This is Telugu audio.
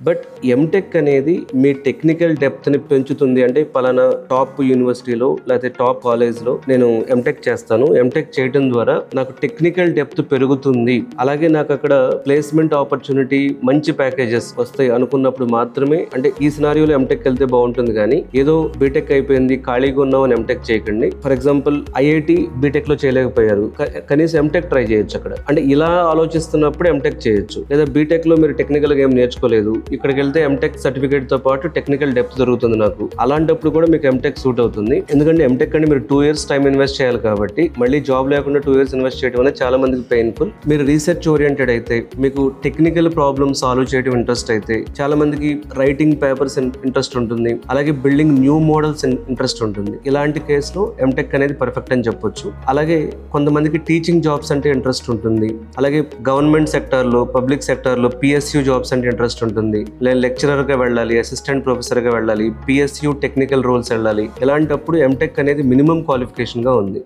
బట్ ఎంటెక్ అనేది మీ టెక్నికల్ డెప్త్ని పెంచుతుంది. అంటే పలానా టాప్ యూనివర్సిటీలో లేకపోతే టాప్ కాలేజ్లో నేను ఎంటెక్ చేస్తాను, ఎంటెక్ చేయడం ద్వారా నాకు టెక్నికల్ డెప్త్ పెరుగుతుంది, అలాగే నాకు అక్కడ ప్లేస్మెంట్ ఆపర్చునిటీ మంచి ప్యాకేజెస్ వస్తాయి అనుకున్నప్పుడు మాత్రమే, అంటే ఈ సినారియోలో ఎంటెక్ వెళ్తే బాగుంటుంది. కానీ ఏదో బీటెక్ అయిపోయింది ఖాళీగా ఉన్నామని ఎంటెక్ చేయకండి. ఫర్ ఎగ్జాంపుల్ ఐఐటి బీటెక్ లో చేయలేకపోయారు, కనీసం ఎంటెక్ ట్రై చేయొచ్చు అక్కడ. అంటే ఇలా ఆలోచిస్తున్నప్పుడు ఎంటెక్ చేయొచ్చు. లేదా బీటెక్ లో మీరు టెక్నికల్ గా ఏం నేర్చుకోలేదు, ఇక్కడికి వెళ్తే ఎంటెక్ సర్టిఫికేట్ తో పాటు టెక్నికల్ డెప్త్ దొరుకుతుంది నాకు, అలాంటప్పుడు కూడా మీకు ఎంటెక్ సూట్ అవుతుంది. ఎందుకంటే ఎంటెక్ అంటే మీరు 2 years టైం ఇన్వెస్ట్ చేయాలి కాబట్టి మళ్ళీ జాబ్ లేకుండా 2 years ఇన్వెస్ట్ చేయడం అనేది చాలా మందికి పెయిన్ఫుల్. మీరు రీసెర్చ్ ఓరియంటెడ్ అయితే, మీకు టెక్నికల్ ప్రాబ్లమ్ సాల్వ్ చేయడం ఇంట్రెస్ట్ అయితే, చాలా మందికి రైటింగ్ పేపర్స్ ఇంట్రెస్ట్ ఉంటుంది, అలాగే బిల్డింగ్ న్యూ మోడల్స్ ఇంట్రెస్ట్ ఉంటుంది. ఇలాంటి కేసులో ఎంటెక్ అనేది పర్ఫెక్ట్ అని చెప్పొచ్చు. అలాగే కొంతమందికి టీచింగ్ జాబ్స్ అంటే ఇంట్రెస్ట్ ఉంటుంది, అలాగే గవర్నమెంట్ సెక్టార్లో, పబ్లిక్ సెక్టార్లో PSU జాబ్స్ అంటే ఇంట్రెస్ట్ ఉంటుంది, లేదా లెక్చరర్గా వెళ్ళాలి, అసిస్టెంట్ ప్రొఫెసర్గా వెళ్ళాలి, PSU టెక్నికల్ రోల్స్ వెళ్ళాలి. ఇలాంటప్పుడు ఎంటెక్ అనేది మినిమం క్వాలిఫికేషన్గా ఉంది.